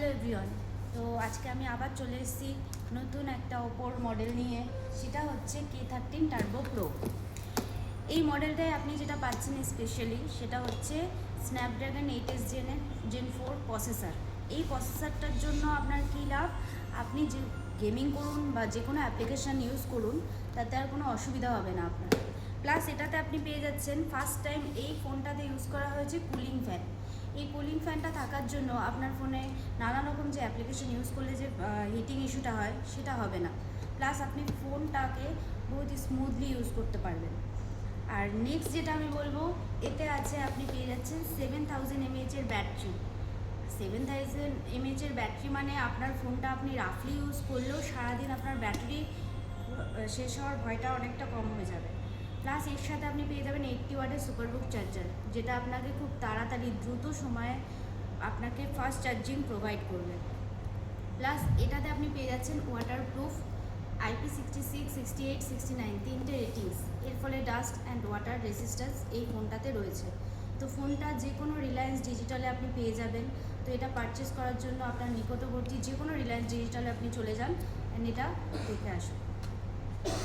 Hello everyone. তো আজকে আমি আবার চলে এসেছি নতুন একটা ওপোর মডেল নিয়ে, সেটা হচ্ছে K13 টার্বো প্রো। এই মডেলটায় আপনি যেটা পাচ্ছেন স্পেশালি সেটা হচ্ছে স্ন্যাপড্রাগন 8s জেন 4 প্রসেসর। এই প্রসেসরটার জন্য আপনার কী লাভ, আপনি যে গেমিং করুন বা যে কোনো অ্যাপ্লিকেশান ইউজ করুন তাতে আর কোনো অসুবিধা হবে না আপনার। প্লাস এটাতে আপনি পেয়ে যাচ্ছেন, ফার্স্ট টাইম এই ফোনটাতে ইউজ করা হয়েছে কুলিং ফ্যান। এই কুলিং ফ্যানটা থাকার জন্য আপনার ফোনে নানা রকম যে অ্যাপ্লিকেশন ইউজ করলে যে হিটিং ইস্যুটা হয় সেটা হবে না। প্লাস আপনি ফোনটাকে বহুত স্মুথলি ইউজ করতে পারবেন। আর নেক্সট যেটা আমি বলবো, এতে আছে আপনি পেয়ে যাচ্ছেন 7000 mAh ব্যাটারি। 7000 mAh ব্যাটারি মানে আপনার ফোনটা আপনি রাফলি ইউজ করলেও সারাদিন আপনার ব্যাটারি শেষ হওয়ার ভয়টা অনেকটা কম হয়ে যাবে। প্লাস এর সাথে আপনি পেয়ে যাবেন 80 ওয়াটের সুপারবুক চার্জার, যেটা আপনাকে খুব তাড়াতাড়ি দ্রুত সময়ে আপনাকে ফাস্ট চার্জিং প্রোভাইড করবে। প্লাস এটাতে আপনি পেয়ে যাচ্ছেন ওয়াটারপ্রুফ, IP66, 68, 69 তিনটে রেটিংস। এর ফলে ডাস্ট অ্যান্ড ওয়াটার রেসিস্ট্যান্স এই ফোনটাতে রয়েছে। তো ফোনটা যে কোনো রিলায়েন্স ডিজিটালে আপনি পেয়ে যাবেন। তো এটা পারচেস করার জন্য আপনার নিকটবর্তী যে কোনো রিলায়েন্স ডিজিটালে আপনি চলে যান অ্যান্ড এটা দেখে আসুন।